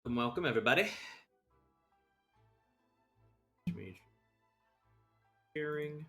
Welcome, everybody. Sharing.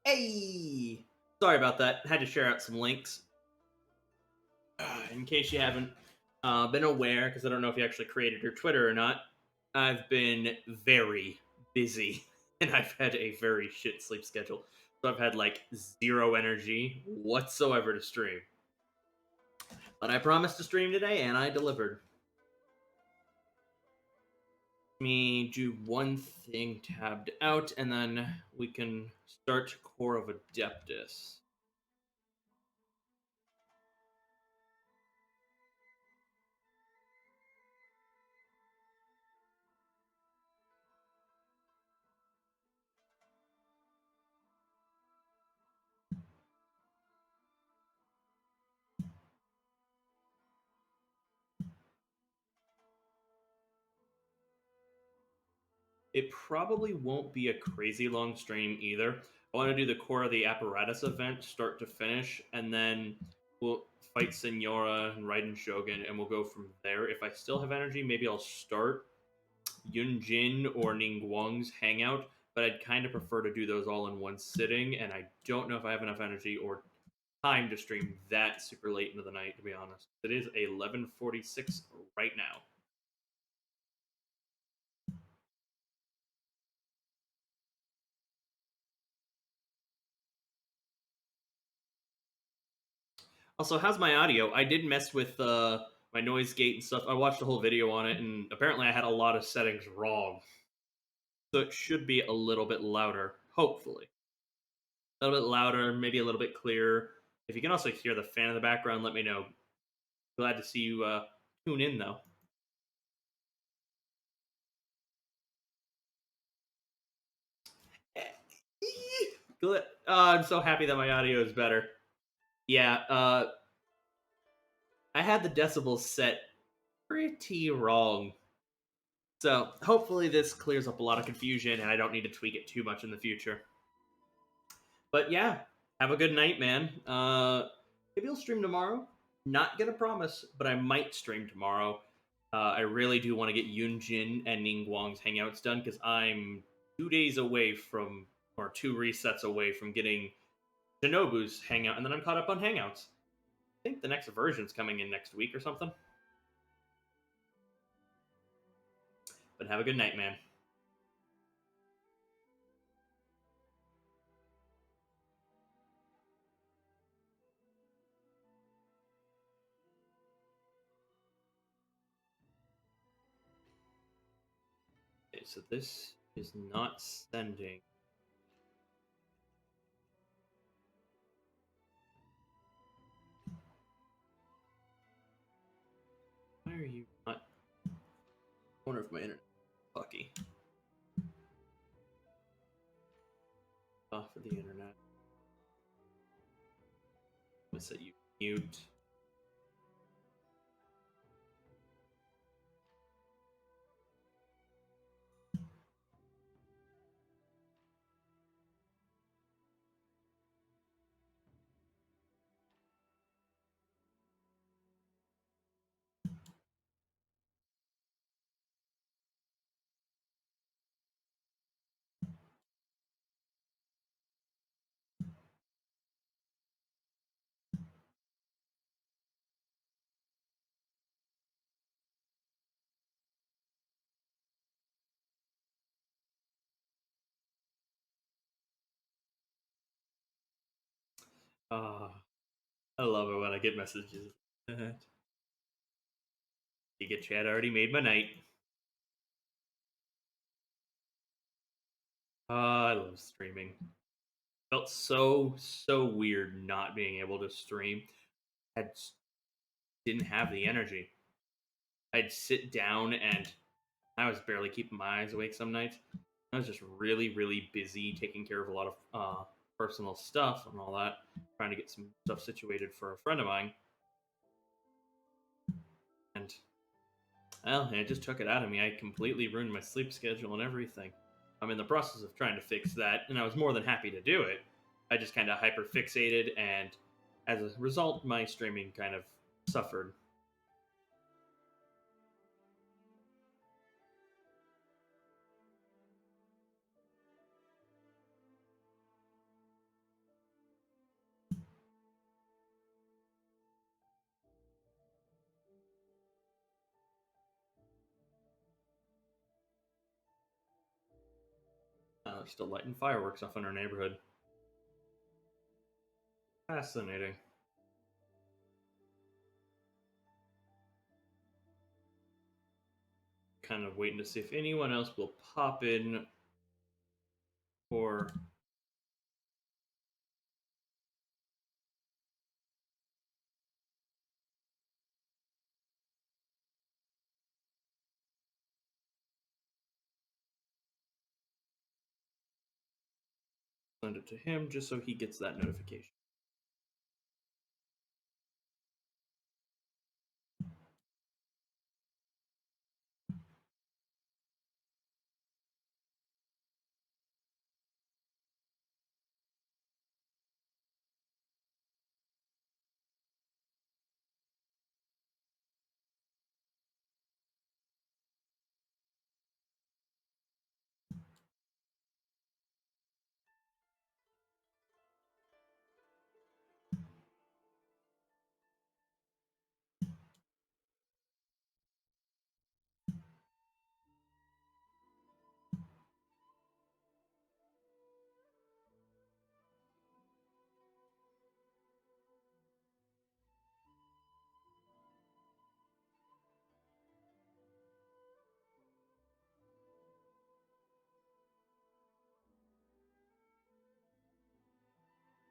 Hey! Sorry about that. Had to share out some links. In case you haven't been aware, because I don't know if you actually created your Twitter or not, I've been very busy and I've had a very shit sleep schedule. So I've had like zero energy whatsoever to stream. But I promised to stream today and I delivered. Let me do one thing tabbed out and then we can start Core of Adeptus. It probably won't be a crazy long stream either. I want to do the core of the Apparatus event, start to finish, and then we'll fight Senora and Raiden Shogun, and we'll go from there. If I still have energy, maybe I'll start Yunjin or Ningguang's hangout, but I'd kind of prefer to do those all in one sitting, and I don't know if I have enough energy or time to stream that super late into the night, to be honest. It is 11:46 right now. Also, how's my audio? I did mess with my noise gate and stuff. I watched a whole video on it, and apparently I had a lot of settings wrong. So it should be a little bit louder, hopefully. A little bit louder, maybe a little bit clearer. If you can also hear the fan in the background, let me know. Glad to see you tune in, though. I'm so happy that my audio is better. Yeah, I had the decibels set pretty wrong. So hopefully this clears up a lot of confusion and I don't need to tweak it too much in the future. But yeah, have a good night, man. Maybe I'll stream tomorrow. Not gonna promise, but I might stream tomorrow. I really do want to get Yunjin and Ningguang's hangouts done because I'm 2 days away from, or 2 resets away from getting Shinobu's hangout, and then I'm caught up on hangouts. I think the next version's coming in next week or something. But have a good night, man. Okay, so this is not sending. Why Why are you not? I wonder if my internet is lucky. Off of the internet. I'm gonna set you mute. Ah, I love it when I get messages. You get chat already made my night. I love streaming. Felt so weird not being able to stream. I didn't have the energy. I'd sit down and I was barely keeping my eyes awake some nights. I was just really busy taking care of a lot of personal stuff and all that, trying to get some stuff situated for a friend of mine. And well, it just took it out of me. I completely ruined my sleep schedule and everything. I'm in the process of trying to fix that, and I was more than happy to do it. I just kind of hyper fixated, and as a result, my streaming kind of suffered. They're still lighting fireworks off in our neighborhood. Fascinating. Kind of waiting to see if anyone else will pop in or send it to him just so he gets that notification.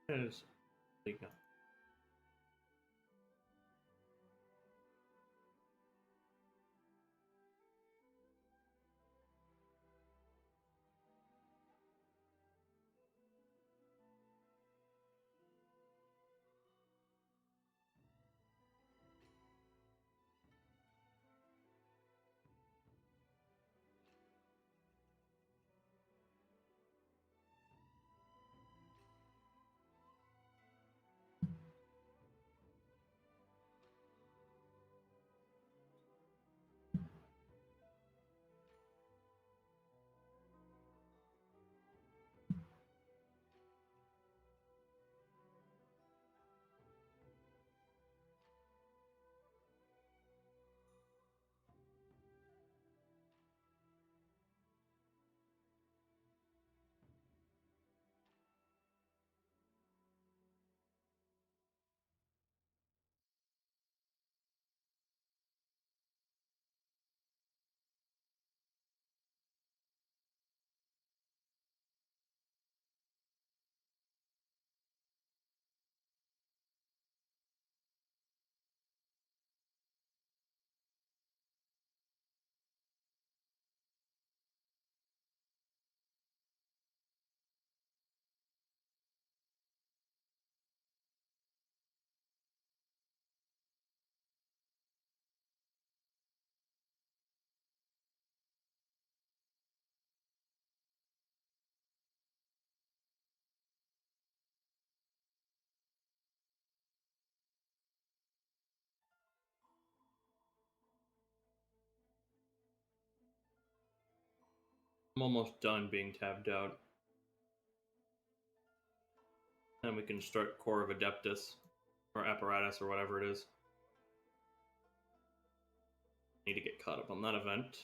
Yes. There you go. I'm almost done being tabbed out. Then we can start Core of Adeptus, or Apparatus, or whatever it is. Need to get caught up on that event.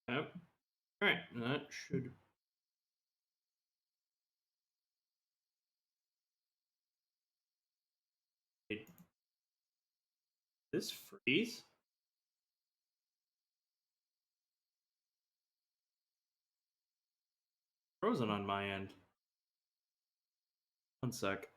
Yep. Alright, that should... Did this freeze? Frozen on my end. One sec.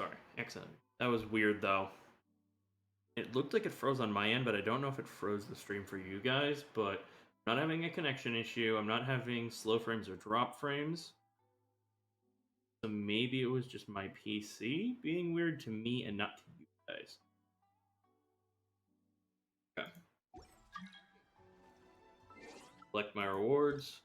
Sorry, excellent. That was weird though. It looked like it froze on my end, but I don't know if it froze the stream for you guys, but I'm not having a connection issue. I'm not having slow frames or drop frames. So maybe it was just my PC being weird to me and not to you guys. Okay. Collect my rewards.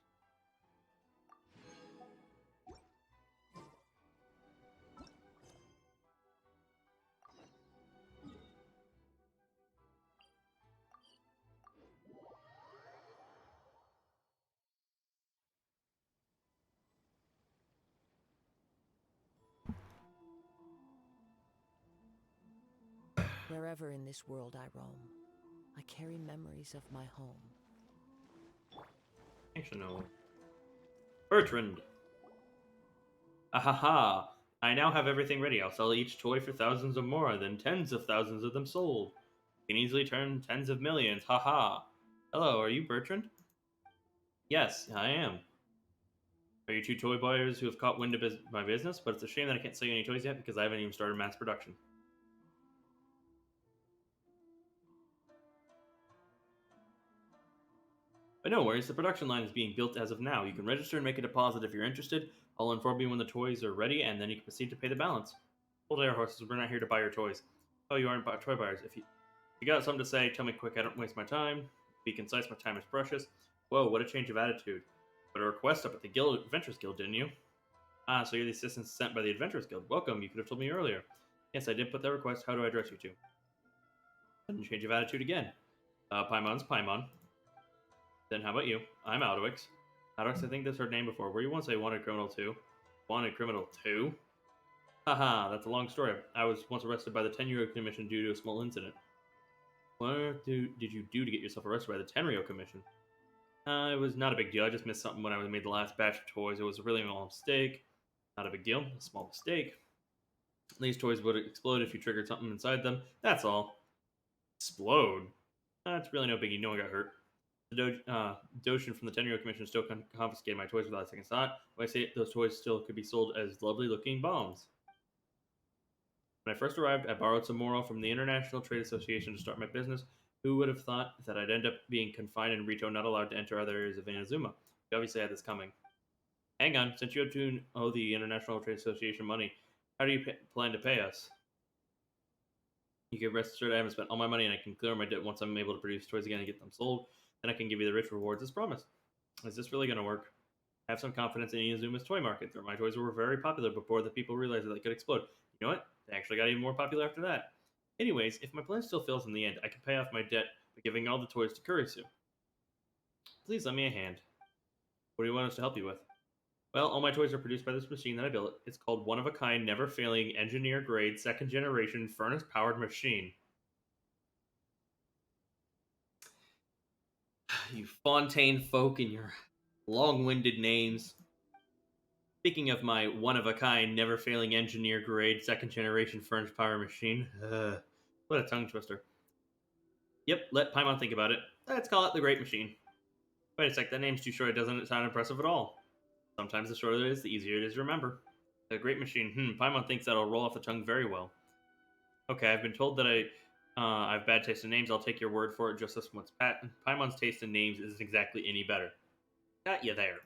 Wherever in this world I roam, I carry memories of my home. Actually, no. Bertrand. Ahaha. I now have everything ready. I'll sell each toy for thousands or more, then tens of thousands of them sold. You can easily turn tens of millions. Haha. Hello, are you Bertrand? Yes, I am. Are you two toy buyers who have caught wind of my business? But it's a shame that I can't sell you any toys yet because I haven't even started mass production. But no worries, the production line is being built as of now. You can register and make a deposit if you're interested. I'll inform you when the toys are ready, and then you can proceed to pay the balance. Hold air horses, we're not here to buy your toys. Oh, you aren't toy buyers. If you got something to say, tell me quick, I don't waste my time. Be concise, my time is precious. Whoa, what a change of attitude. Put a request up at the Adventurers Guild, didn't you? Ah, so you're the assistant sent by the Adventurers Guild. Welcome, you could have told me earlier. Yes, I did put that request. How do I address you to? Sudden change of attitude again. Paimon's Paimon. Then how about you? I'm Alduics. Alduics, I think that's heard name before. Were you once a wanted criminal too? Wanted criminal too? Haha, that's a long story. I was once arrested by the Tenryou Commission due to a small incident. What did you do to get yourself arrested by the Tenryou Commission? It was not a big deal. I just missed something when I made the last batch of toys. It was a really small mistake. Not a big deal. A small mistake. These toys would explode if you triggered something inside them. That's all. Explode? It's really no biggie. No one got hurt. The Doshin from the Tenryou Commission still confiscated my toys without a second thought. When I say those toys still could be sold as lovely-looking bombs. When I first arrived, I borrowed some morale from the International Trade Association to start my business. Who would have thought that I'd end up being confined in Rito, not allowed to enter other areas of Inazuma? You obviously had this coming. Hang on, since you have to owe the International Trade Association money, how do you plan to pay us? You can rest assured I haven't spent all my money and I can clear my debt once I'm able to produce toys again and get them sold. Then I can give you the rich rewards as promised. Is this really going to work? I have some confidence in Inazuma's toy market. My toys were very popular before the people realized that they could explode. You know what? They actually got even more popular after that. Anyways, if my plan still fails in the end, I can pay off my debt by giving all the toys to Kurisu. Please lend me a hand. What do you want us to help you with? Well, all my toys are produced by this machine that I built. It's called one-of-a-kind, never-failing, engineer-grade, second-generation, furnace-powered machine. You Fontaine folk and your long-winded names. Speaking of my one-of-a-kind, never-failing, engineer-grade, second-generation, furnace-powered machine, what a tongue twister. Yep, let Paimon think about it. Let's call it the Great Machine. Wait a sec, that name's too short. It doesn't sound impressive at all. Sometimes the shorter it is, the easier it is to remember. The Great Machine. Paimon thinks that'll roll off the tongue very well. Okay, I've been told that I have bad taste in names. I'll take your word for it. Just this once. Paimon's taste in names isn't exactly any better. Got you there.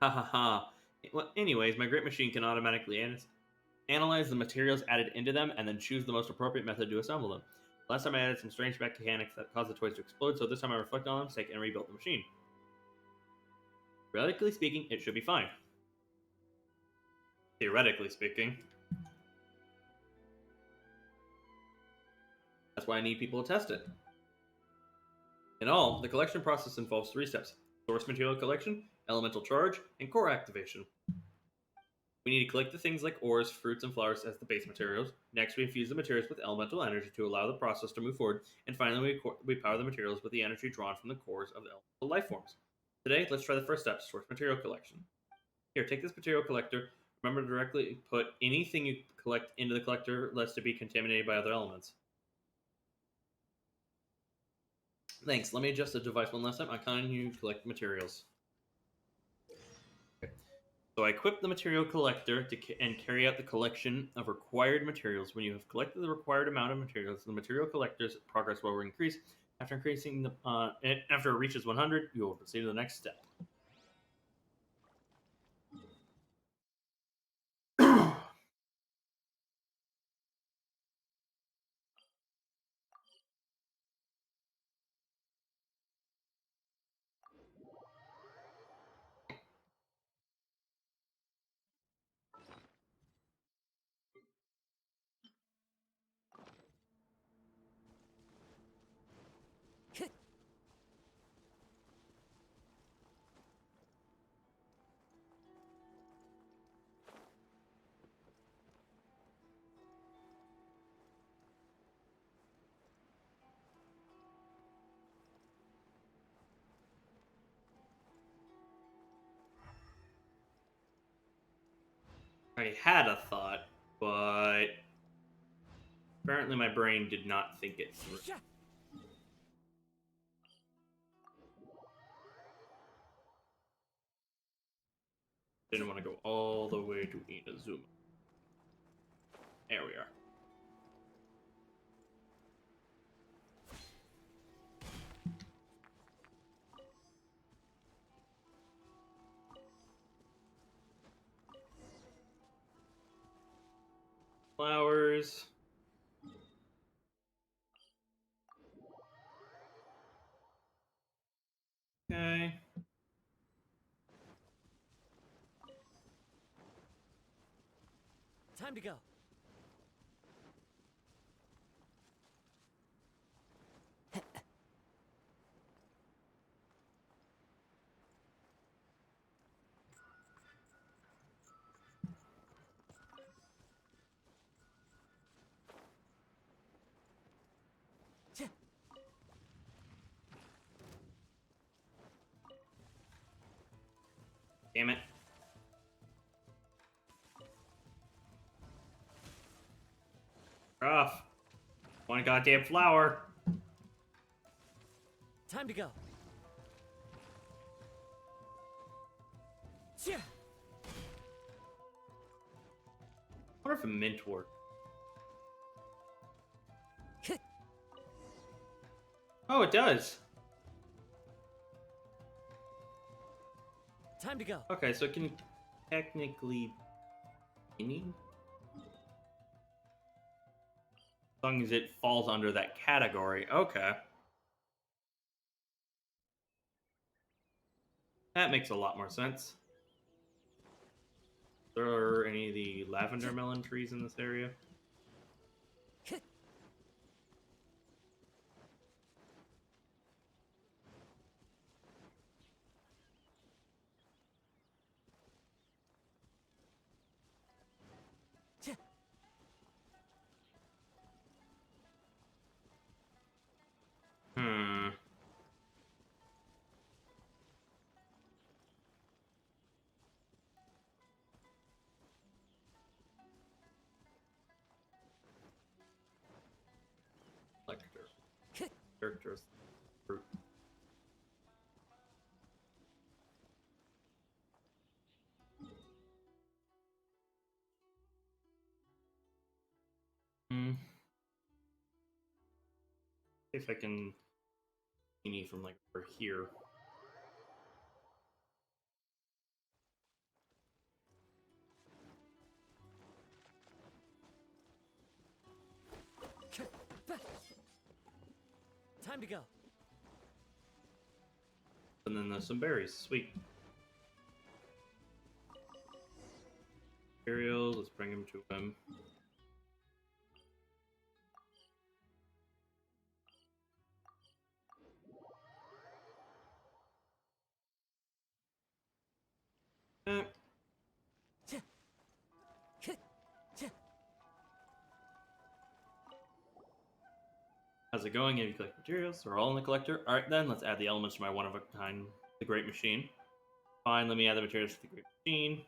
Ha ha ha. Well, anyways, my Great Machine can automatically analyze the materials added into them and then choose the most appropriate method to assemble them. Last time I added some strange mechanics that caused the toys to explode, so this time I reflect on the mistake and rebuilt the machine. Theoretically speaking, it should be fine. Theoretically speaking. That's why I need people to test it. In all, the collection process involves 3 steps: source material collection, elemental charge, and core activation. We need to collect the things like ores, fruits, and flowers as the base materials. Next, we infuse the materials with elemental energy to allow the process to move forward. And finally, we power the materials with the energy drawn from the cores of the elemental life forms. Today, let's try the first step, source material collection. Here, take this material collector. Remember to directly put anything you collect into the collector lest it be contaminated by other elements. Thanks. Let me adjust the device one last time. I can't you collect materials. Okay. So I equip the material collector and carry out the collection of required materials. When you have collected the required amount of materials, the material collector's progress will increase. After increasing after it reaches 100, you will proceed to the next step. I had a thought, but apparently my brain did not think it through. Didn't want to go all the way to Inazuma. There we are. Flowers. Okay. Time to go. Damn it. Rough. One goddamn flower. Time to go. Yeah. I wonder if a mint worked. Oh, it does. Time to go. Okay, so it can technically any, as long as it falls under that category. Okay. That makes a lot more sense. Are there any of the lavender melon trees in this area? Hmm. Lector. Characters. Fruit. Hmm. See if I can any from like over here. Time to go. And then there's some berries. Sweet. Cereals. Let's bring him to him. Eh. How's it going? Have you collected materials? They're all in the collector. Alright then, let's add the elements to my one-of-a-kind, the Great Machine. Fine, let me add the materials to the Great Machine.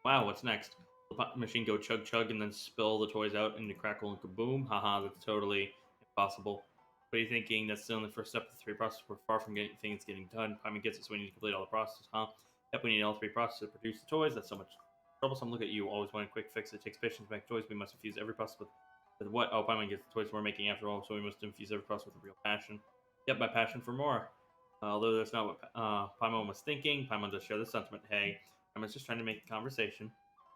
Wow, what's next? The machine go chug chug and then spill the toys out into crackle and kaboom? Haha, that's totally impossible. What are you thinking? That's still in the first step of the three processes. We're far from getting things getting done. Paimon gets us, we need to complete all the processes, huh? Yep, we need all three processes to produce the toys. That's so much troublesome. Look at you, always wanting a quick fix. It takes patience to make toys. We must infuse every process with what? Oh, Paimon gets the toys we're making after all, so we must infuse every process with a real passion. Yep, my passion for more. Although that's not what Paimon was thinking, Paimon does share the sentiment. Hey, Paimon's just trying to make the conversation.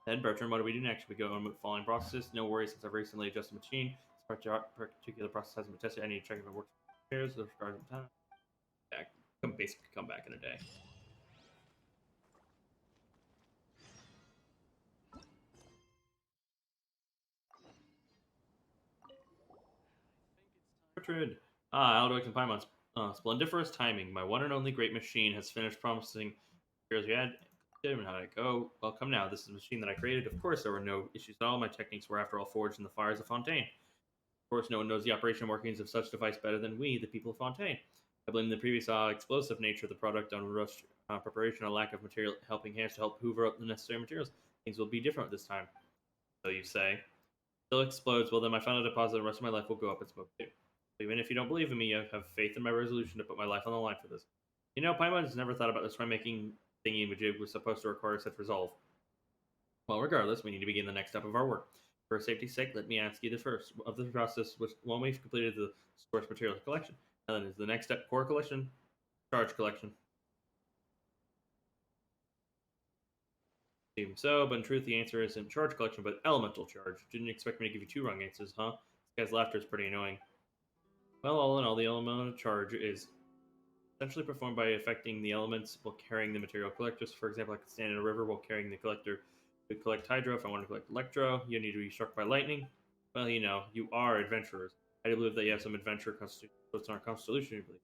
Then, Bertrand, what do we do next? We go on with following processes. No worries, since I've recently adjusted the machine. This particular process hasn't been tested. I need to check if it works. Here's the start of time. Yeah, basically come back in a day. Bertrand. Alduics and Paimon's splendiferous timing. My one and only great machine has finished promising materials you had. And how did it go? Well, come now. This is a machine that I created. Of course, there were no issues at all. My techniques were, after all, forged in the fires of Fontaine. Of course, no one knows the operation workings of such device better than we, the people of Fontaine. I blame the previous explosive nature of the product on rushed preparation, a lack of material helping hands to help hoover up the necessary materials. Things will be different this time. So you say. Still explodes, well then my final deposit the rest of my life will go up in smoke too. So even if you don't believe in me, I have faith in my resolution to put my life on the line for this. You know, Paimon has never thought about this toy making thingy majig was supposed to require such resolve. Well, regardless, we need to begin the next step of our work. For safety's sake, let me ask you the first of the process was when we've completed the source materials collection. And then is the next step core collection, charge collection. Seems so, but in truth, the answer isn't charge collection, but elemental charge. Didn't expect me to give you two wrong answers, huh? This guy's laughter is pretty annoying. Well, all in all, the elemental charge is essentially performed by affecting the elements while carrying the material collectors. For example, I could stand in a river while carrying the collector to collect hydro. If I want to collect electro, you need to be struck by lightning. Well, you know, you are adventurers. I do believe that you have some adventure constitution. So it's in our constitution, you believe.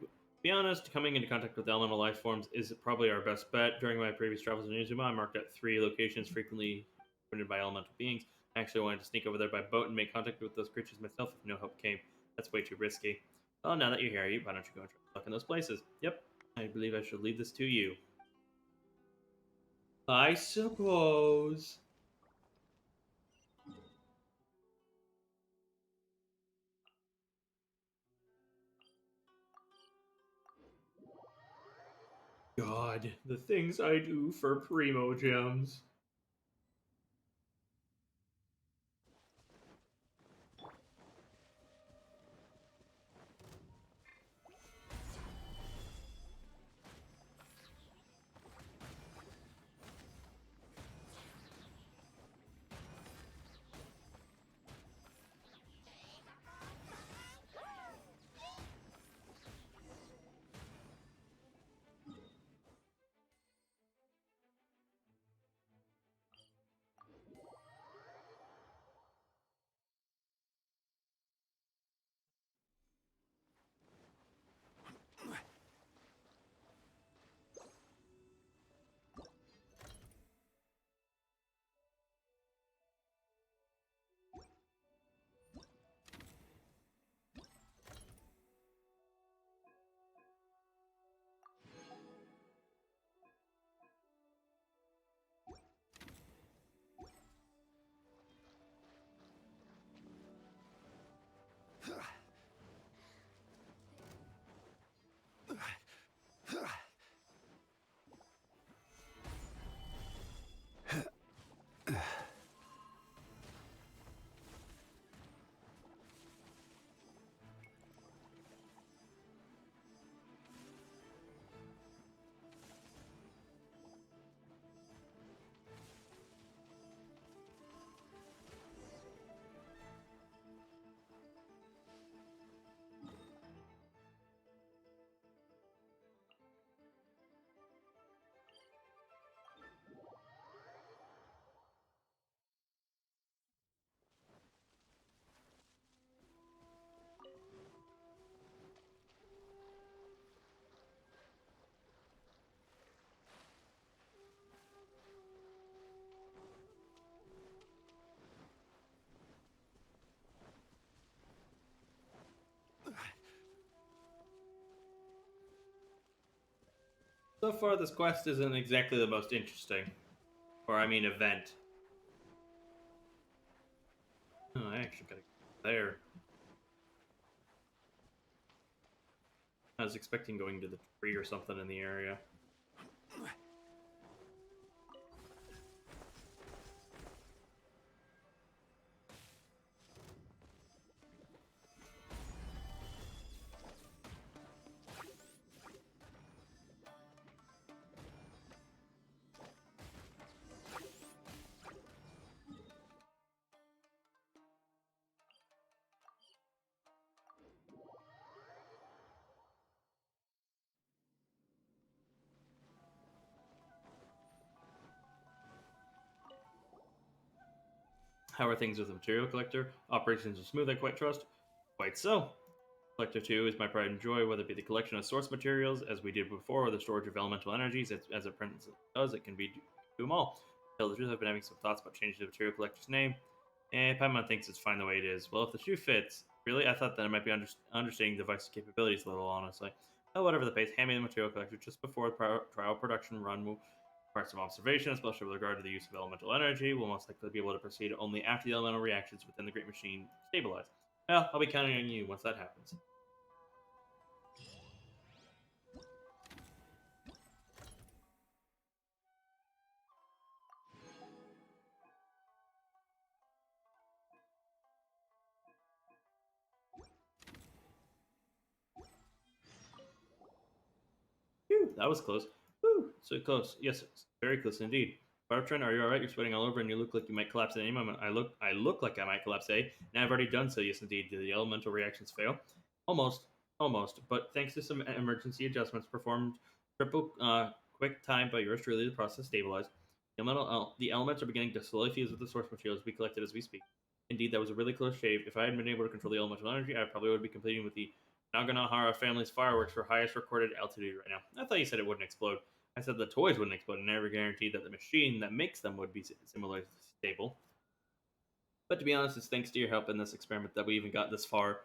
To be honest, coming into contact with elemental life forms is probably our best bet. During my previous travels in Uzuma, I marked out 3 locations frequently frequented by elemental beings. I actually wanted to sneak over there by boat and make contact with those creatures myself if no help came. That's way too risky. Well, now that you're here, why don't you go and try to look in those places? Yep, I believe I should leave this to you. I suppose. God, the things I do for Primo Gems. So far, this quest isn't exactly the most interesting. Or, I mean, event. Oh, I actually gotta go there. I was expecting going to the tree or something in the area. How are things with the material collector? Operations are smooth, I quite trust. Quite so. Collector 2 is my pride and joy, whether it be the collection of source materials, as we did before, or the storage of elemental energies, as it does, it can be do them all. To tell the truth, I've been having some thoughts about changing the material collector's name. Paimon thinks it's fine the way it is. Well, if the shoe fits, really, I thought that I might be understating the device's capabilities a little, honestly. Oh, whatever the pace, hand me the material collector just before the trial production run will require some observation, especially with regard to the use of elemental energy. We'll most likely be able to proceed only after the elemental reactions within the Great Machine stabilize. Well, I'll be counting on you once that happens. Phew, that was close. Whew, so close. Yes, very close indeed. Bartran, are you alright? You're sweating all over and you look like you might collapse at any moment. I look like I might collapse, eh? And I've already done so, yes indeed. Did the elemental reactions fail? Almost. Almost. But thanks to some emergency adjustments performed triple quick time by yours truly, the process stabilized. The elements are beginning to slowly fuse with the source materials we collected as we speak. Indeed, that was a really close shave. If I had been able to control the elemental energy, I probably would be completing with the Naganohara family's fireworks for highest recorded altitude right now. I thought you said it wouldn't explode. I said the toys wouldn't explode, and never guaranteed that the machine that makes them would be similarly stable. But to be honest, it's thanks to your help in this experiment that we even got this far.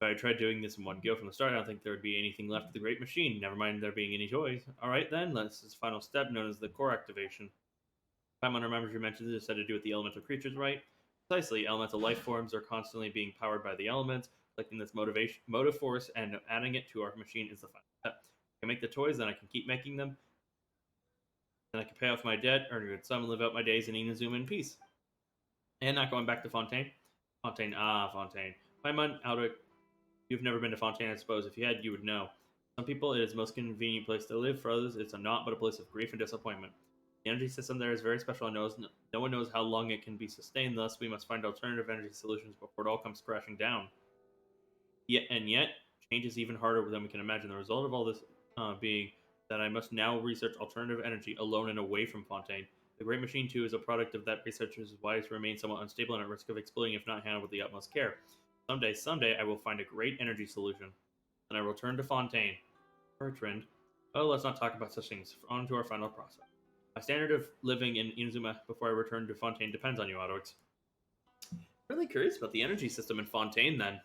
If I tried doing this in one go from the start, I don't think there would be anything left of the great machine, never mind there being any toys. Alright then, this is the final step known as the core activation. Paimon remembers you mentioned this had to do with the elemental creatures, right? Precisely, elemental life forms are constantly being powered by the elements. Collecting this motive force and adding it to our machine is the final step. I can make the toys, then I can keep making them. Then I can pay off my debt, earn a good sum, and live out my days in Inazuma in peace. And not going back to Fontaine. Fontaine. Paimon, Alduic, you've never been to Fontaine, I suppose. If you had, you would know. Some people, it is the most convenient place to live. For others, it's not but a place of grief and disappointment. The energy system there is very special and no one knows how long it can be sustained, thus we must find alternative energy solutions before it all comes crashing down. Yet, change is even harder than we can imagine. The result of all this being that I must now research alternative energy alone and away from Fontaine. The Great Machine, too, is a product of that research, which is why it remains somewhat unstable and at risk of exploding if not handled with the utmost care. Someday, I will find a great energy solution. Then I will return to Fontaine. Bertrand. Oh, let's not talk about such things. On to our final process. My standard of living in Inazuma before I return to Fontaine depends on you, Alduics. Really curious about the energy system in Fontaine, then.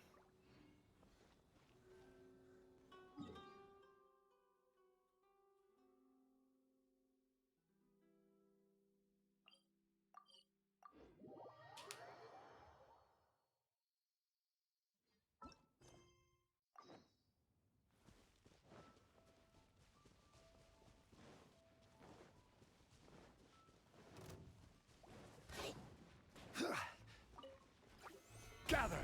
Gather!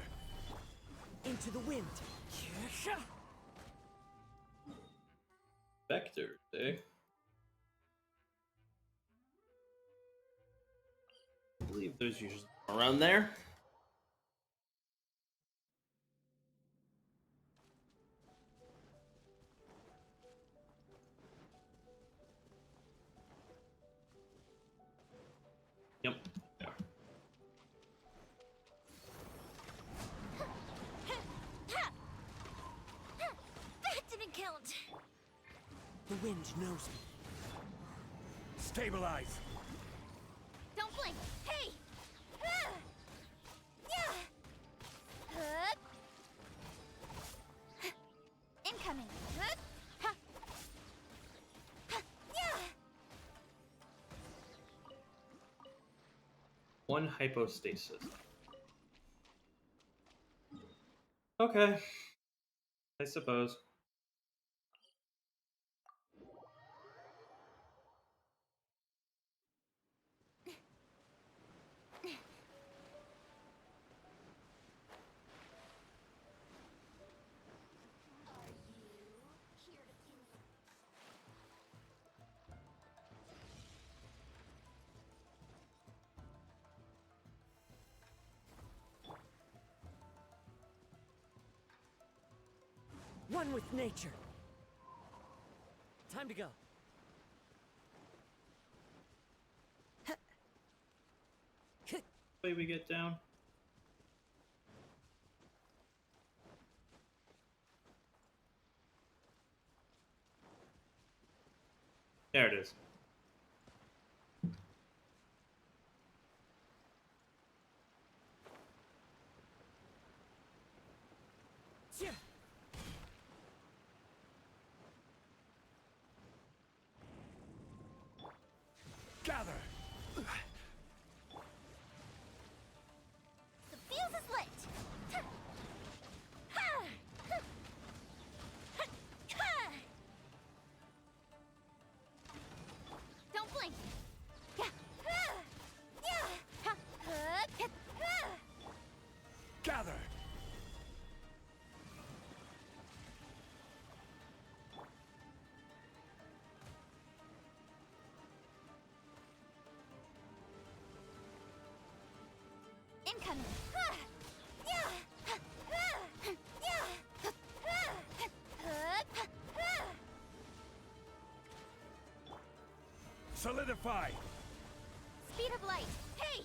Into the wind! Vector, eh? I believe there's usually around there. Yep. There. That didn't count. The wind knows me. Stabilize! Don't blink. Hey! Yeah! Incoming. Yeah! One hypostasis. Okay. I suppose. One with nature. Time to go. Way we get down. There it is. Gather! The fuse is lit! Don't blink! Gather! Incoming! Solidify! Speed of light! Hey!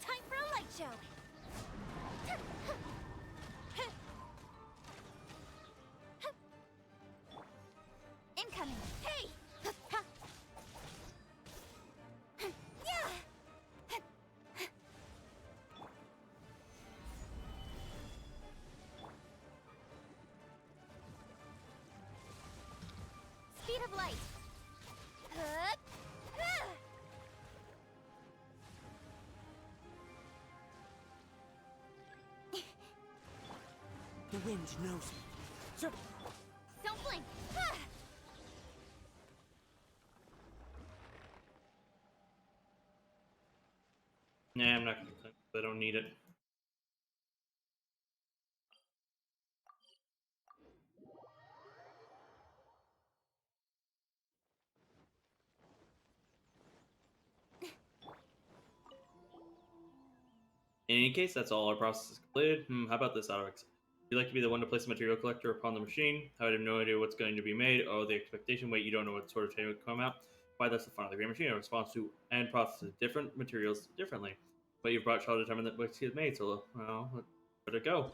Time for a light show! Incoming! Hey! light. Huh? Huh. The wind knows me. So, Don't blink. Huh. Nah, I'm not gonna claim it. I don't need it. In any case, that's all our process is completed. How about this, Alduics? Would you like to be the one to place the material collector upon the machine? I have no idea what's going to be made. Oh, the expectation. Wait, you don't know what sort of material will come out? Why, that's the fun of the great machine. It responds to and processes different materials differently. But you've brought shall determine that which is made, so, well, let it go.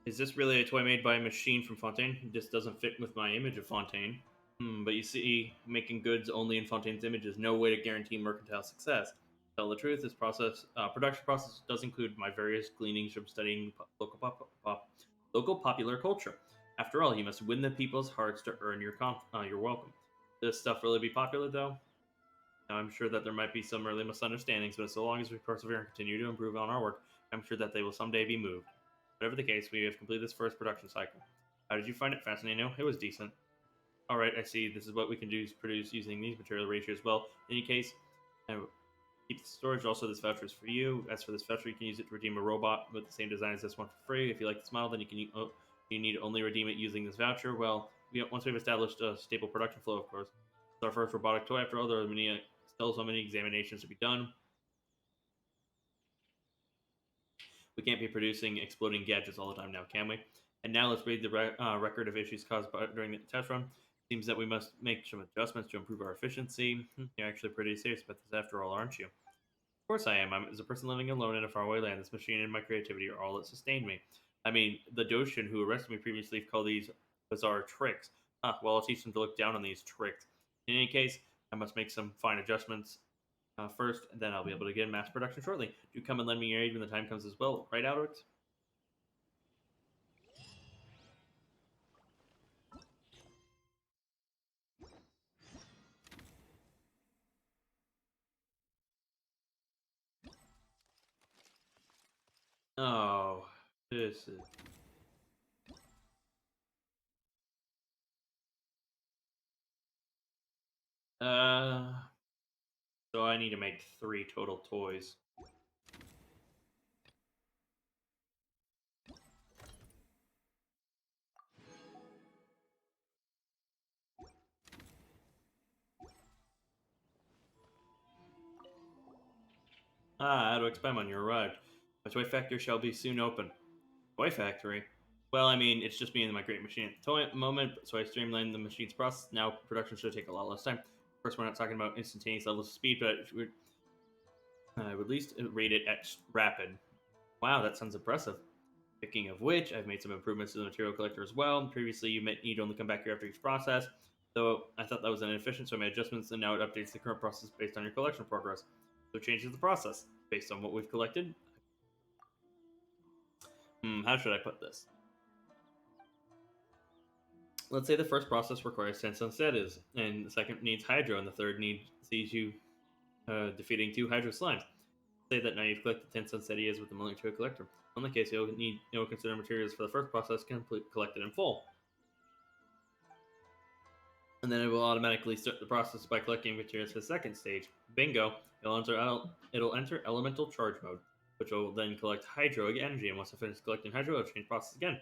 Is this really a toy made by a machine from Fontaine? It just doesn't fit with my image of Fontaine. But you see, making goods only in Fontaine's image is no way to guarantee mercantile success. To tell the truth, this production process does include my various gleanings from studying local popular culture. After all, you must win the people's hearts to earn your welcome. Does stuff really be popular, though? I'm sure that there might be some early misunderstandings, but so long as we persevere and continue to improve on our work, I'm sure that they will someday be moved. Whatever the case, we have completed this first production cycle. How did you find it? Fascinating? No, it was decent. Alright, I see. This is what we can do produce using these material ratios. Well, in any case, keep the storage. Also, this voucher is for you. As for this voucher, you can use it to redeem a robot with the same design as this one for free. If you like this model, then you need to only redeem it using this voucher. Well, once we've established a stable production flow, of course. It's our first robotic toy. After all, there are still so many examinations to be done. We can't be producing exploding gadgets all the time now, can we? And now let's read the record of issues caused during the test run. Seems that we must make some adjustments to improve our efficiency. You're actually pretty serious about this after all, aren't you? Of course I am. I'm as a person living alone in a faraway land. This machine and my creativity are all that sustained me. I mean, the Doshin who arrested me previously called these bizarre tricks. Well, I'll teach them to look down on these tricks. In any case, I must make some fine adjustments first, and then I'll be able to get in mass production shortly. Do come and lend me your aid when the time comes as well, right, Alduics? Oh, this is. Uh, so I need to make 3 total toys. Alduics Paimon, you arrived. My toy factory shall be soon open. Toy factory? Well, I mean, it's just me and my great machine at the moment, so I streamlined the machine's process. Now production should take a lot less time. Of course, we're not talking about instantaneous levels of speed, but I would at least rate it at rapid. Wow, that sounds impressive. Speaking of which, I've made some improvements to the material collector as well. Previously, you'd only come back here after each process, though I thought that was inefficient, so I made adjustments, and now it updates the current process based on your collection progress. So it changes the process based on what we've collected. How should I put this? Let's say the first process requires 10 sunsettas, and the second needs hydro, and the third sees you defeating 2 hydro slimes. Say that now you've collected 10 sunsettias with the military collector. In the case, you'll consider materials for the first process collected in full. And then it will automatically start the process by collecting materials for the second stage. Bingo! It'll enter elemental charge mode, which will then collect hydro energy, and once it finishes collecting hydro, it'll change process again.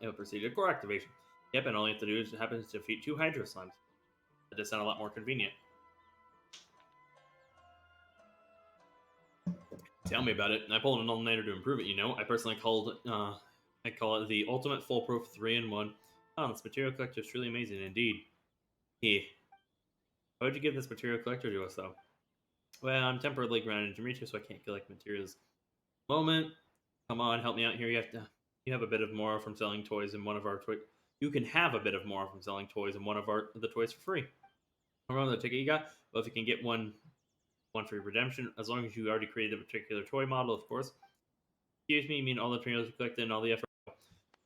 It will proceed to core activation. Yep, and all you have to do is happens to defeat 2 hydro slimes. That does sound a lot more convenient. Tell me about it. I pulled an all-nighter to improve it, you know. I personally call it the ultimate foolproof 3-in-1. Oh, this material collector is truly amazing indeed. Why would you give this material collector to us, though? Well, I'm temporarily grounded in Jamicho, so I can't collect materials. Moment. Come on, help me out here. You have a bit of more from selling toys in one of our toys. You can have a bit of more from selling toys in one of the toys for free. Remember the ticket you got? Well, if you can get one one for redemption, as long as you already created a particular toy model, of course. Excuse me, you mean all the materials you collected and all the effort?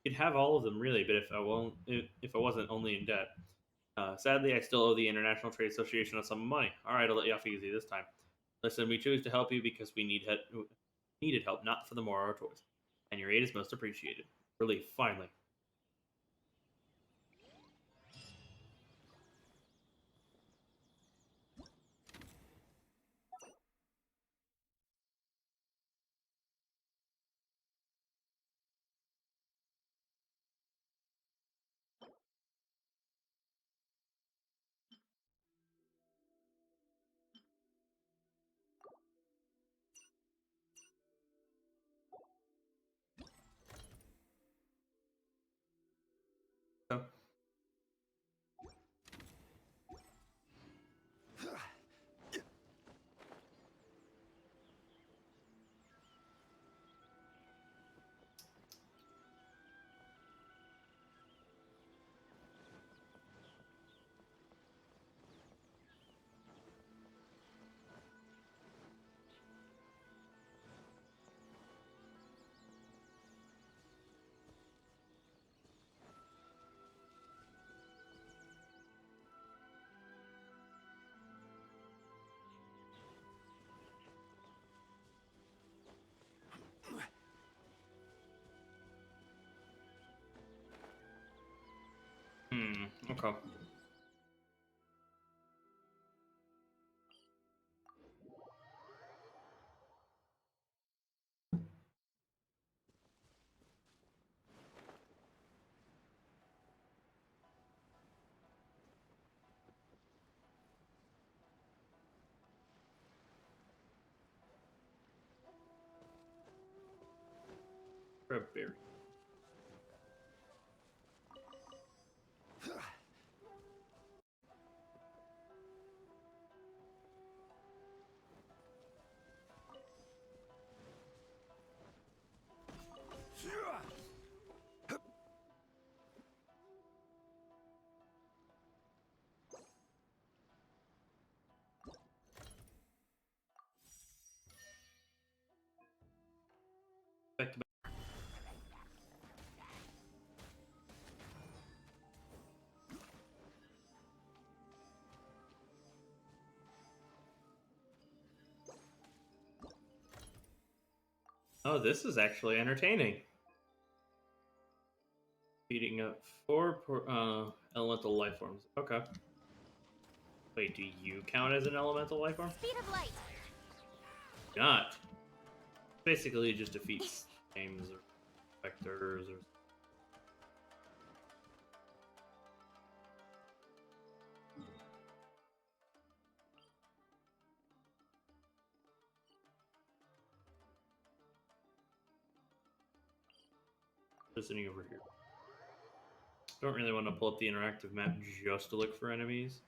You'd have all of them, really, but if I wasn't only in debt. Sadly, I still owe the International Trade Association a sum of money. All right, I'll let you off easy this time. Listen, we choose to help you because we needed help, not for the more of our toys. And your aid is most appreciated. Relief, finally. So, okay. Grab berry. Back to back. Oh, this is actually entertaining. Beating up 4 elemental life forms. Okay. Wait, do you count as an elemental life form? Speed of light. Not. Basically, it just defeats names or vectors or. Listening over here. Don't really want to pull up the interactive map just to look for enemies,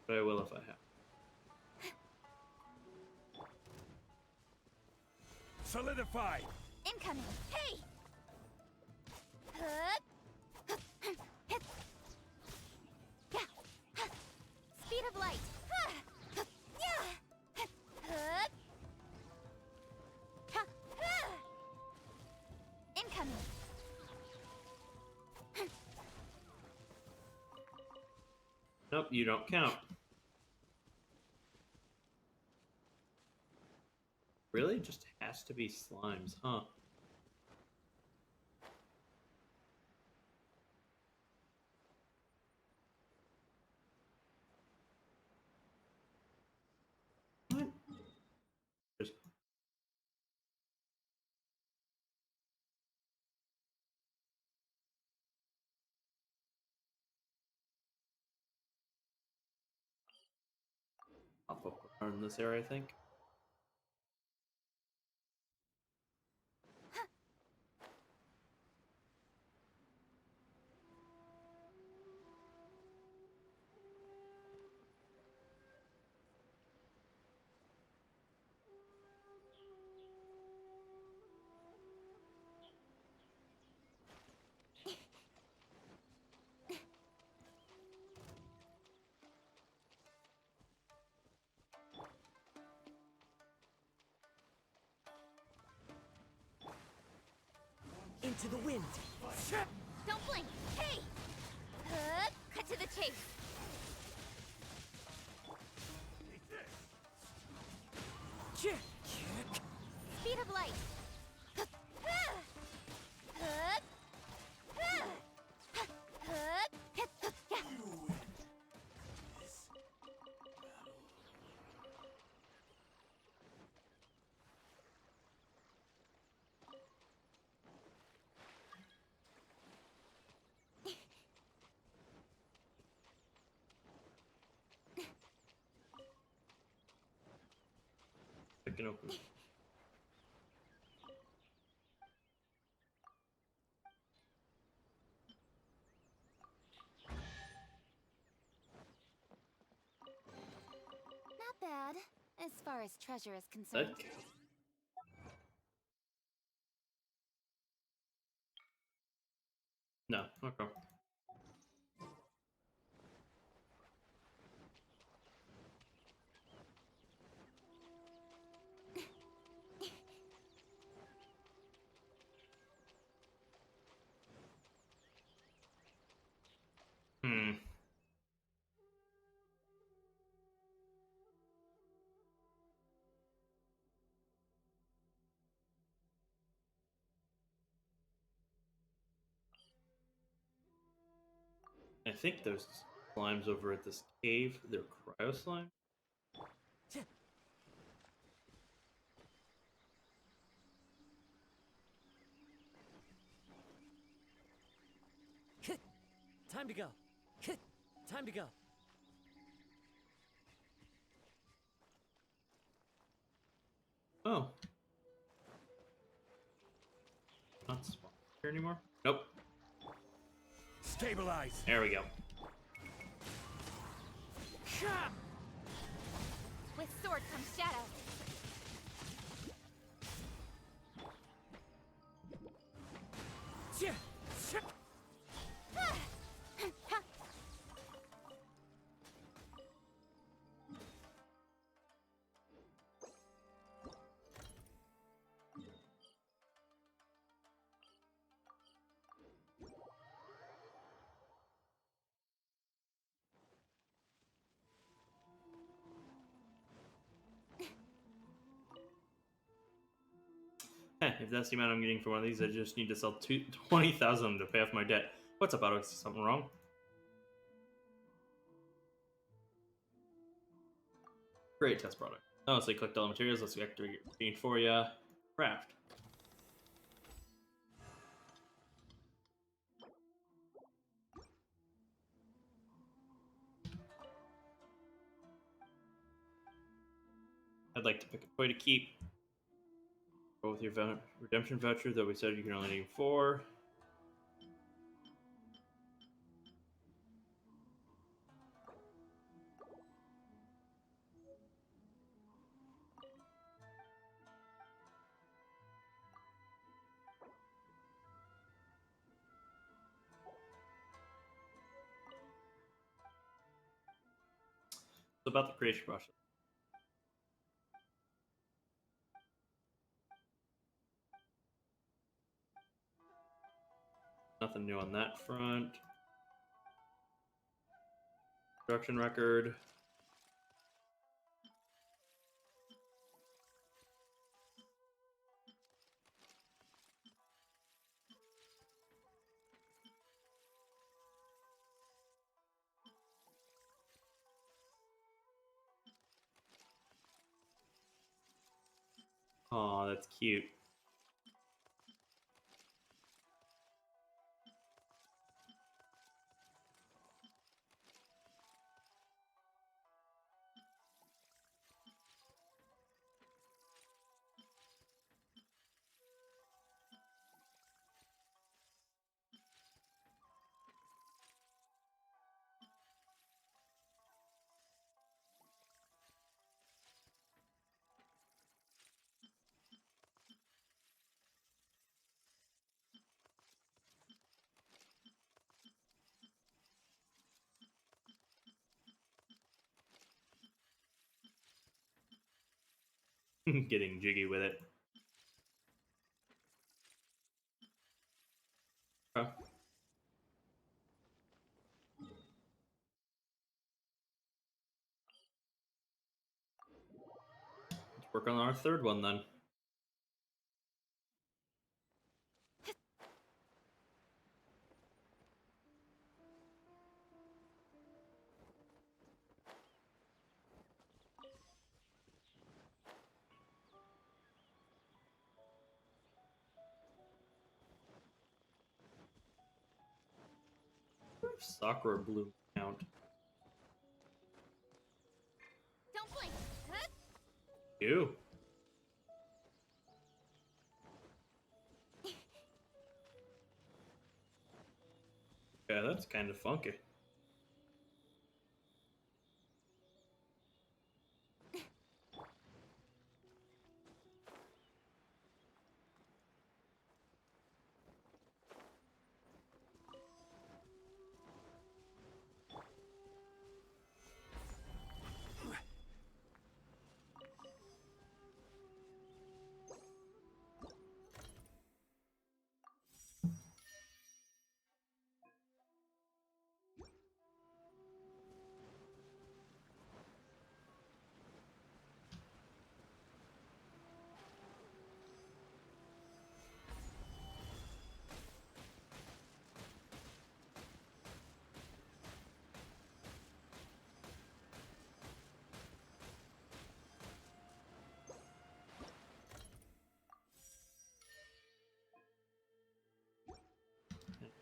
but I will if I have. Solidify! Incoming. Hey! Speed of light. Incoming. Nope, you don't count. Really? Just has to be slimes, huh? What? Just pop up around this area, I think. to the wind. Don't blink. Hey! Cut to the chase. Kick. Speed of light. I can open. Not bad, as far as treasure is concerned. Okay. No. Okay. Hmm. I think there's slimes over at this cave. They're cryo slime. Time to go. Time to go. Oh. Not spawned here anymore? Nope. Stabilize. There we go. With sword comes shadow. If that's the amount I'm getting for one of these, I just need to sell 20,000 to pay off my debt. What's up, Alduics? Is something wrong? Great test product. Oh, so you collect all the materials. Let's activate your for ya. Craft. I'd like to pick a toy to keep. Go with your redemption voucher, though we said you can only name 4. It's about the creation process. Nothing new on that front. Production record. Aw, that's cute. Getting jiggy with it. work on our third one then. Sakura bloom count. Don't blink. Huh? Ew. Yeah, that's kind of funky.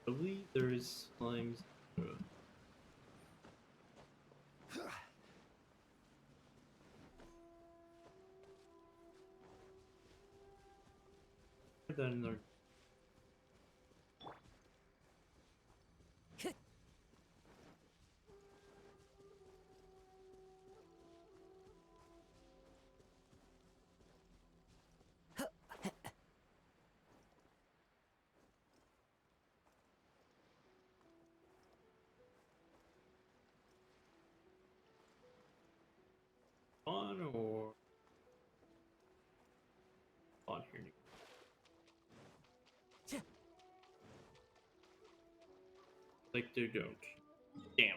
I believe there is slimes. Then there. On or on here. Like they don't. Damn.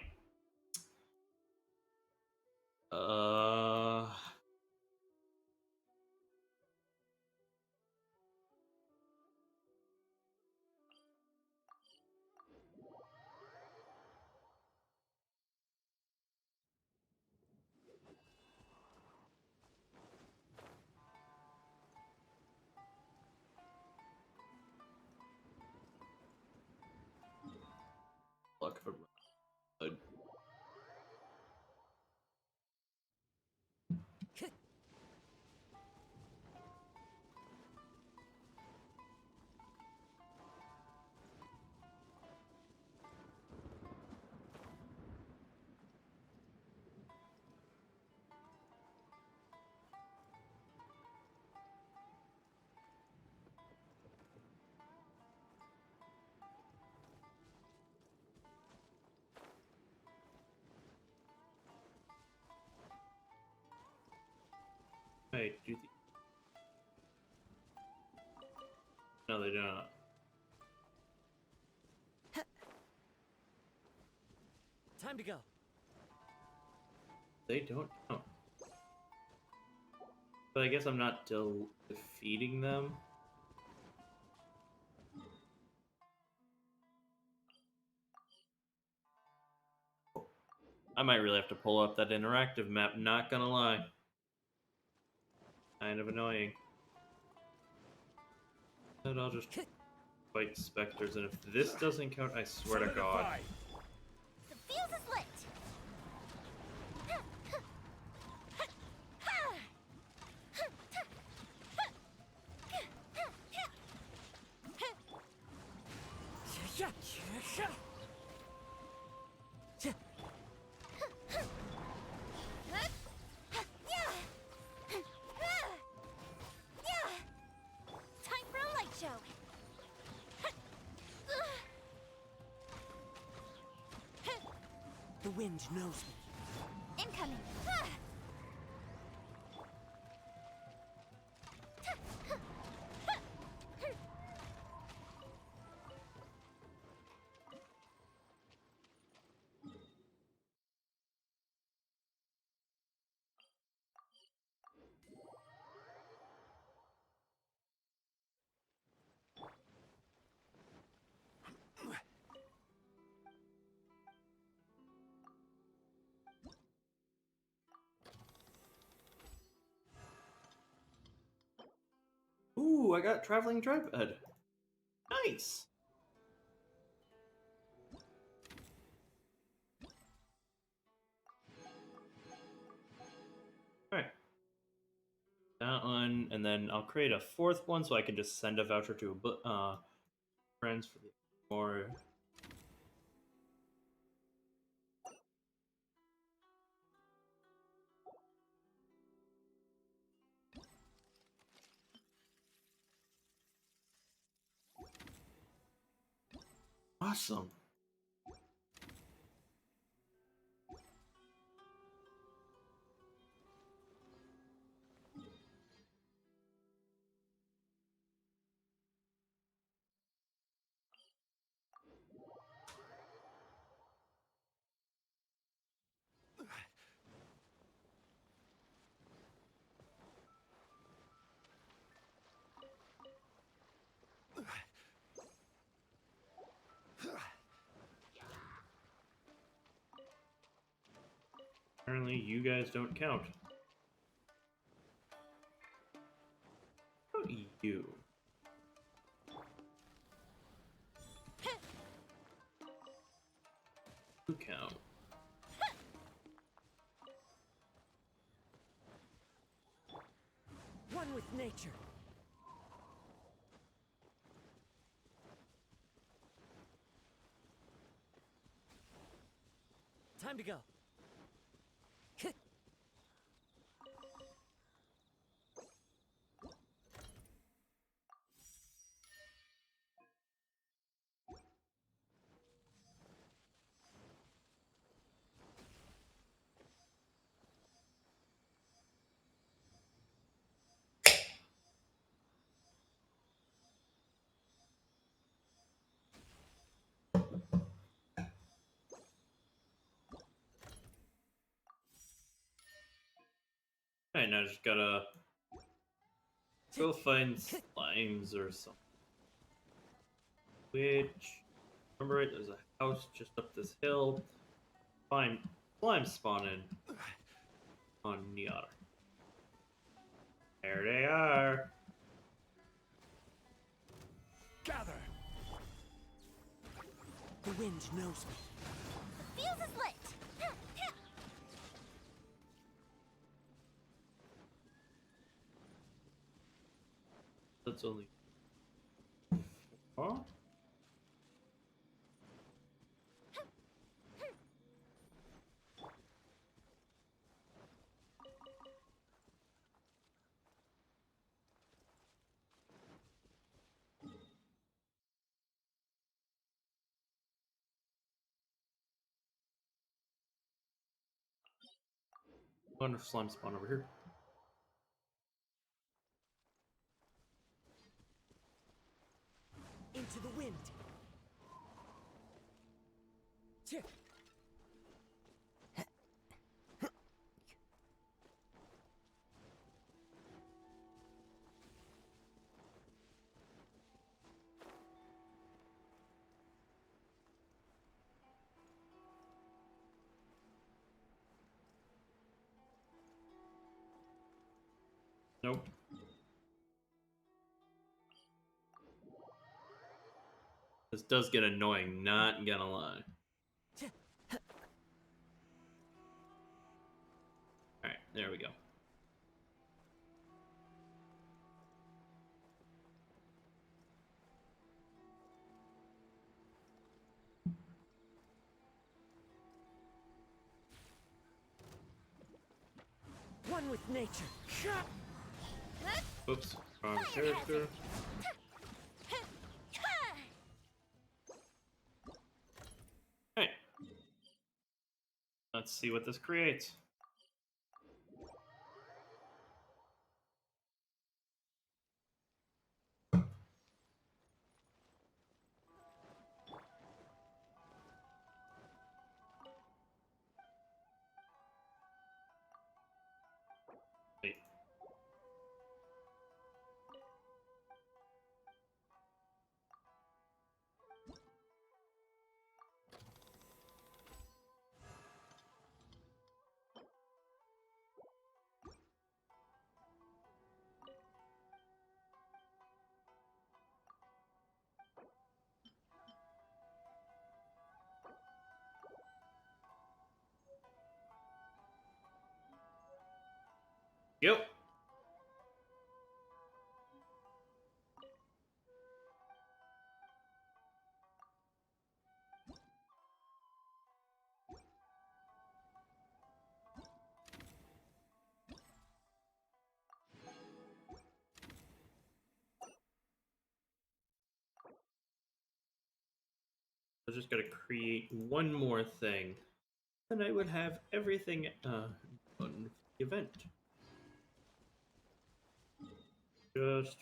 Luck of a Wait, do the... No, they don't. Time to go. They don't know. But I guess I'm not defeating them. I might really have to pull up that interactive map, not gonna lie. Kind of annoying. But I'll just fight specters, and if this doesn't count, I swear to God. The fuse is lit. Time for a light show. The wind knows me. Incoming. Ooh, I got traveling tripod. Nice. All right. That one, and then I'll create a fourth one so I can just send a voucher to friends for the more. Awesome. Apparently, you guys don't count. How about you? You count. One with nature. Time to go. Alright, now I just gotta go find slimes or something. Which, remember it? There's a house just up this hill. Find slime spawning on Niar. There they are. Gather. The wind knows me. The fuse is lit! That's only. Huh? Wonder if slime spawn over here. Into the wind. Tch. Nope. This does get annoying, not gonna lie. Alright, there we go. One with nature. Oops, wrong character. Alright. Let's see what this creates. Wait. Yep. I just gotta create one more thing. Then I would have everything done for the event. Just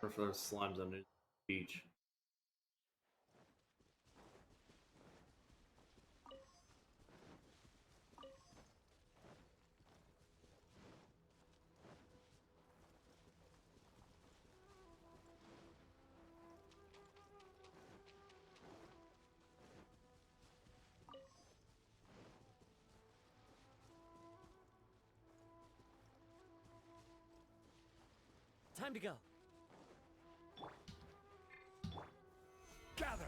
for those slimes on the beach. Time to go. Gather.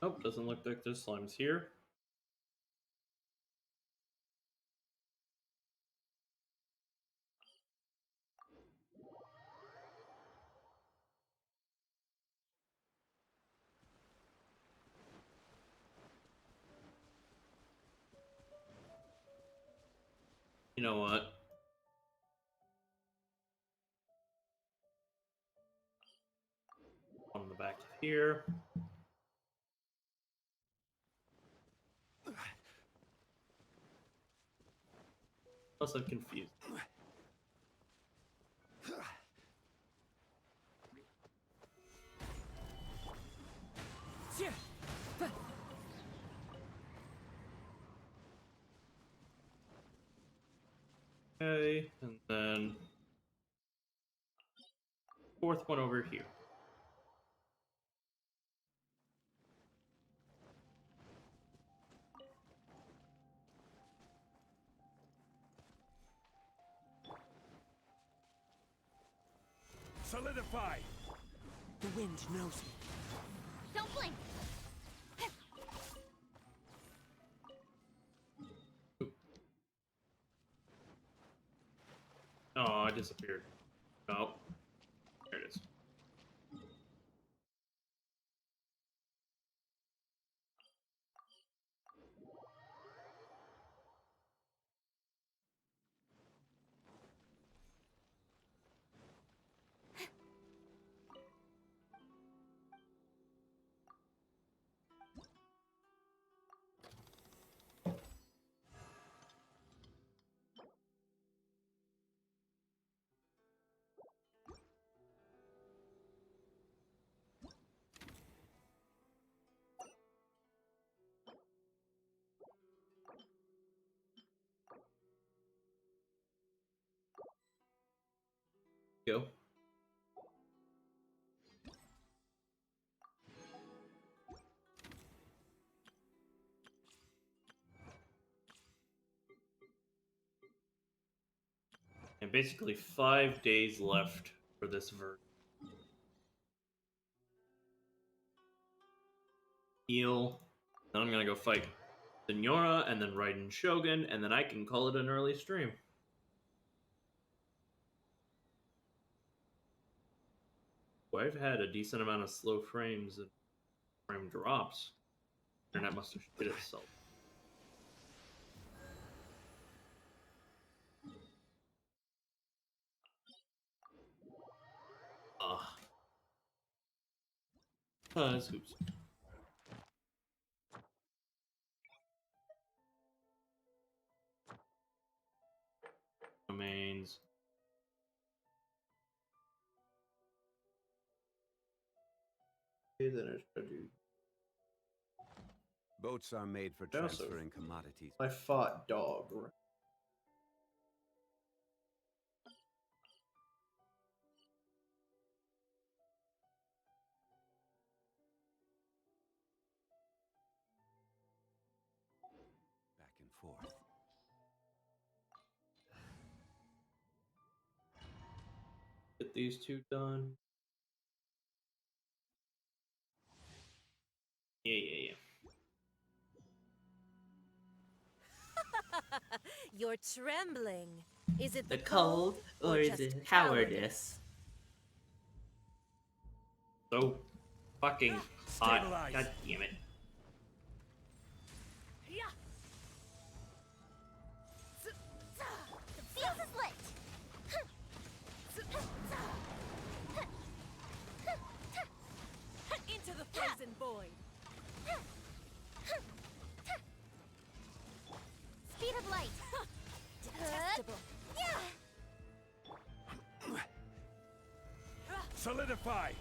Nope, doesn't look like there's slimes here. You know what? On the back here. Plus, I'm confused. Okay, and then fourth one over here. Solidify. The wind knows me. Don't blink! Oh, I disappeared. Oh, there it is. Go. And basically 5 days left for this version. Heal. Then I'm gonna go fight Senora and then Raiden Shogun, and then I can call it an early stream. Well, I've had a decent amount of slow frames and frame drops. Internet must have shit itself. Ah. Oops. domains. Okay, then I should do. Boats are made for Joseph. transferring commodities. I fought dog. Back and forth. Get these two done. Yeah. You're trembling. Is it The cold or is it cowardice? So fucking hot. Stabilize. God damn it. The fuse is lit! Into the frozen void. Speed of light! Detestable. Solidify.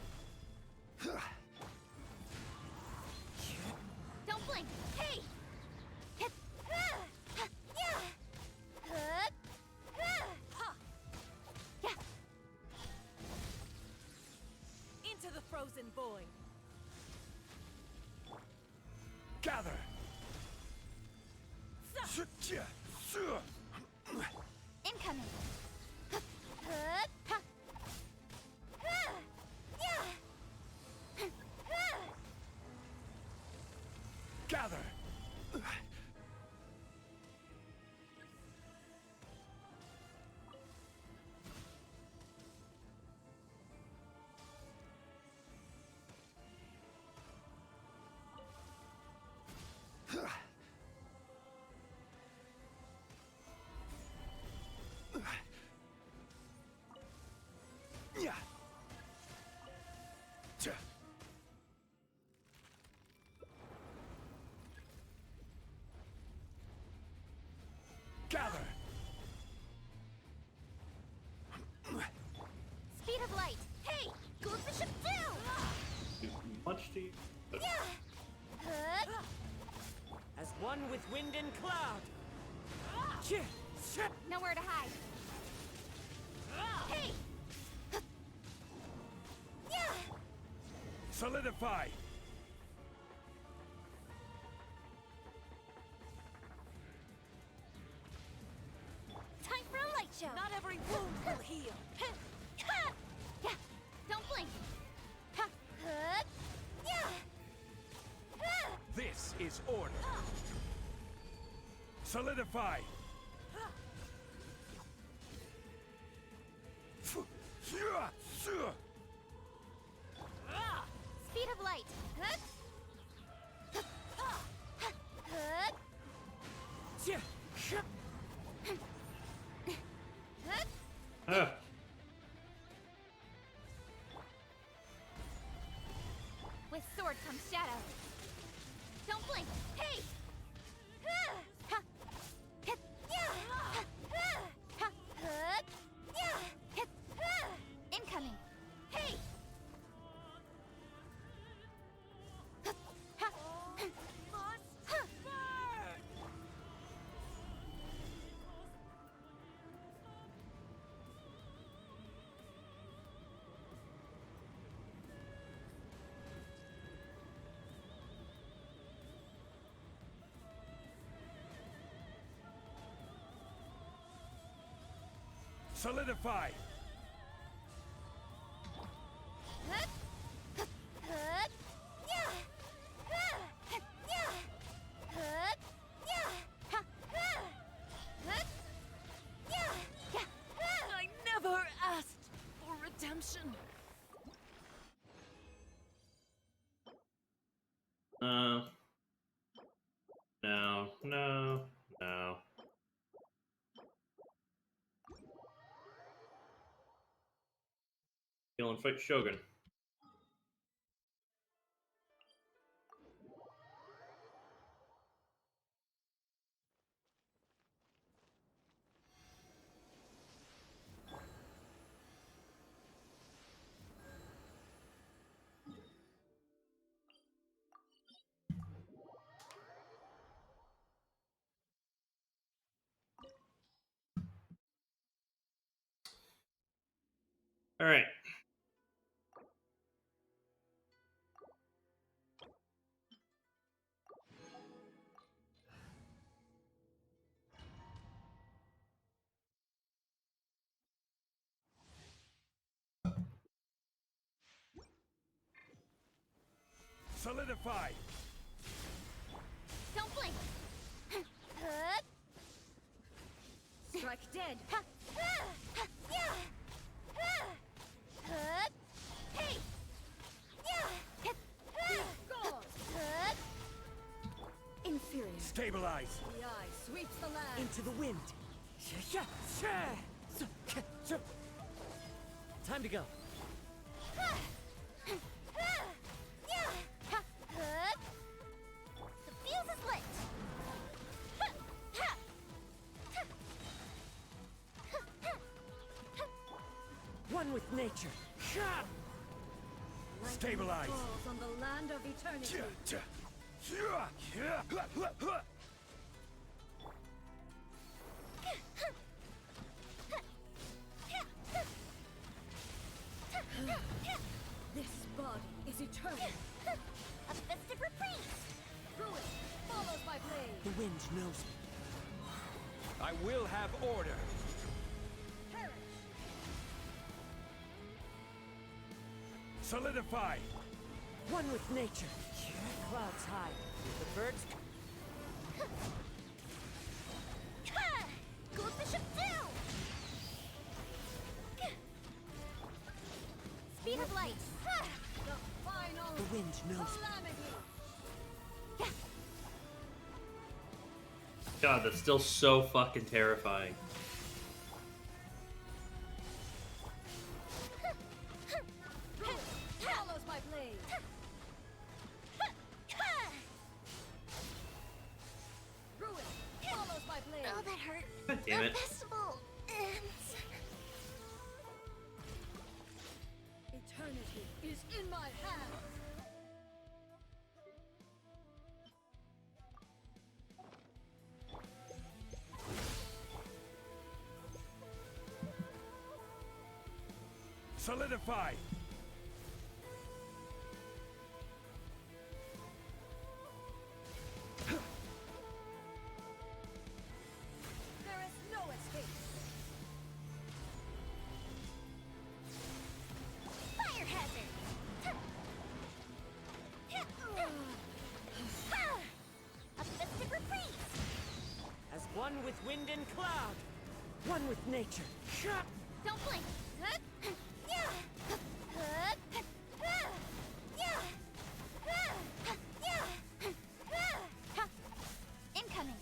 Don't blink! Hey! Into the frozen void. Gather. Incoming! Gather. Yeah. Gather. Speed of light! Hey! Goes the ship too! Much to you. As one with wind and cloud. Nowhere to hide. Hey! Solidify. Time for a light show! Not every wound will heal. Yeah! Don't blink! This is order. Solidify. Speed of light! Ah. With sword comes shadow. Don't blink! Hey! Incoming! Hey! Solidify. I never asked for redemption. No. Heal and fight Shogun. All right. Solidify! Don't blink! Hup. Strike dead. Ha. Yeah. Hup. Hey. Yeah. Gone. Hup. Inferior. Stabilize! The eye sweeps the land. Into the wind. Time to go. Yeah. Hup. The fuse is lit. One with nature. Lightning Stabilize. falls on the land of eternity. This body is eternal. A festive reprise. Ruin follows my blade. The wind knows me. I will have order! Perish. Solidify! One with nature. Clouds high. The birds. Good bishop down. Speed of light. The final The wind knows me. calamity. God, that's still so fucking terrifying. Ruin follows my blade. Ruin follows my blade. Oh, that hurt. God damn The it. festival ends. Eternity is in my hands. Solidify! There is no escape. Fire hazard. A festive reprise. As one with wind and cloud. One with nature. Don't blink. Yeah. Incoming.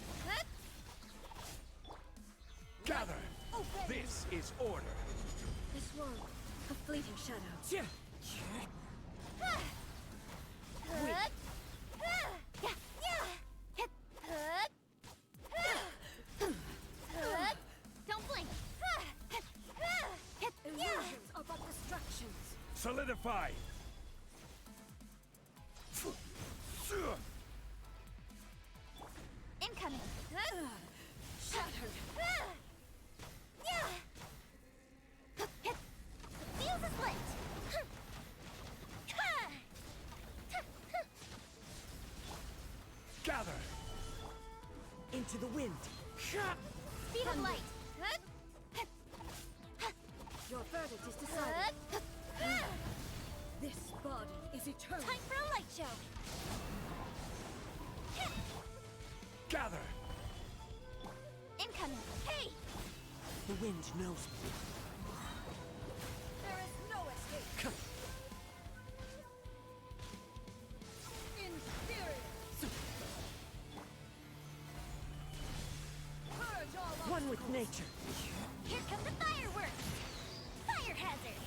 Gather! This is order! This world, a fleeting shadow. Don't blink. Illusions are but distractions. Solidify! Incoming. Shattered. The fuse is lit. Gather! Into the wind. Speed of light. Your verdict is decided. This body is eternal. Time for a light show. Gather! Incoming. Hey! The wind knows me. There is no escape. Inferior. Purge all One with nature. Here come the fireworks! Fire hazard!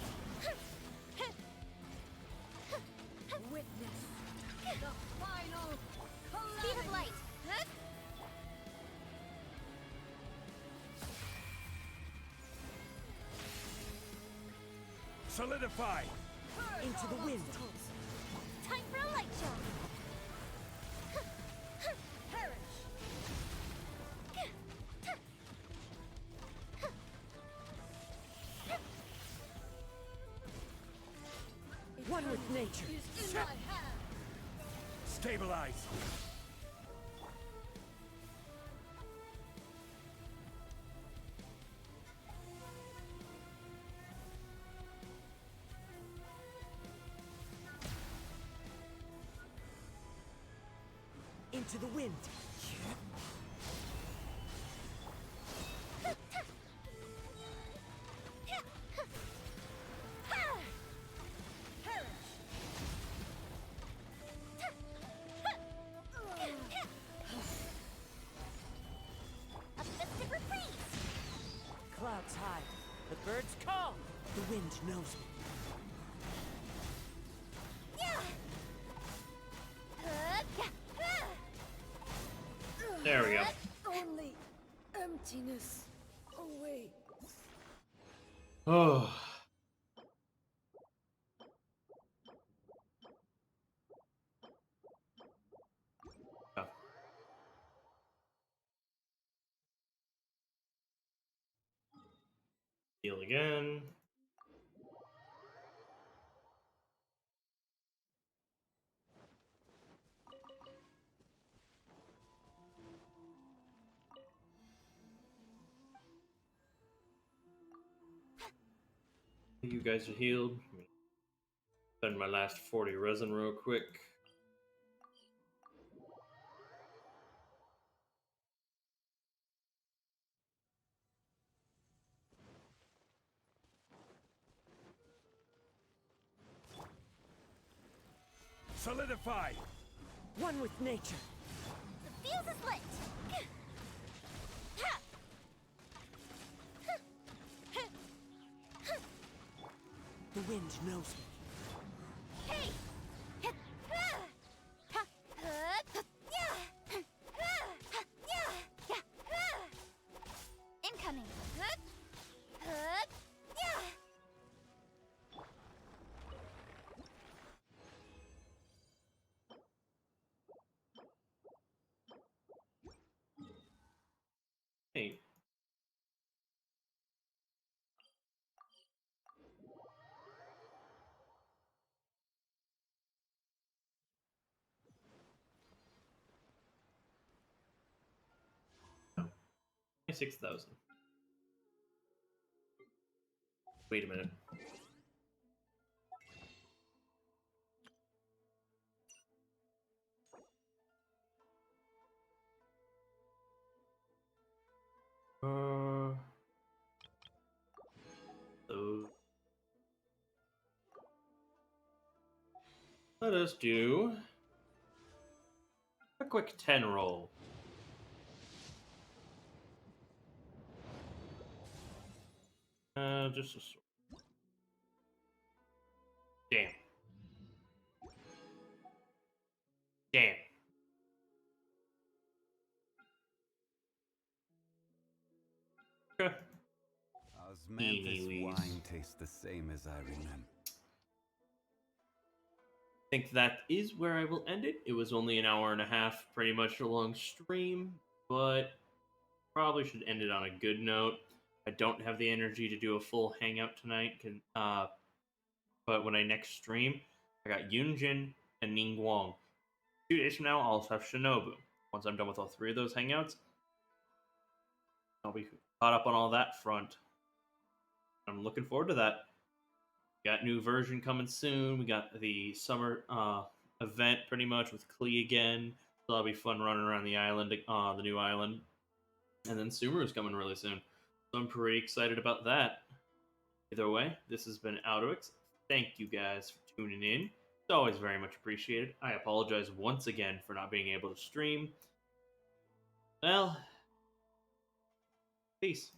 witness the final calamity. Speed of light! Solidify! Purge Into the all wind. obstacles. Time for a light show! Perish. One with nature. Is in my hand. Stabilize. Into the wind. A festive reprise. Clouds high. The birds call. The wind knows me. There we go. Only emptiness awaits. Oh. Heal again. You guys are healed. Spend my last 40 resin real quick. Solidify. One with nature. The fuse is lit. The wind knows me. Hey! Incoming. Hey. Oh. 26,000. Wait a minute. So let us do a quick 10 roll. Just a sword. Damn. Damn. Okay. Osmanthus Eenies. wine tastes the same as I remember. I think that is where I will end it. It was only an hour and a half, pretty much a long stream, but probably should end it on a good note. I don't have the energy to do a full hangout tonight, but when I next stream, I got Yunjin and Ning Guang. 2 days from now, I'll also have Shinobu. Once I'm done with all 3 of those hangouts, I'll be caught up on all that front. I'm looking forward to that. We got new version coming soon. We got the summer event pretty much with Klee again. So that'll be fun running around the island, the new island. And then Sumeru's coming really soon. So I'm pretty excited about that. Either way, this has been Alduics. Thank you guys for tuning in. It's always very much appreciated. I apologize once again for not being able to stream. Well, peace.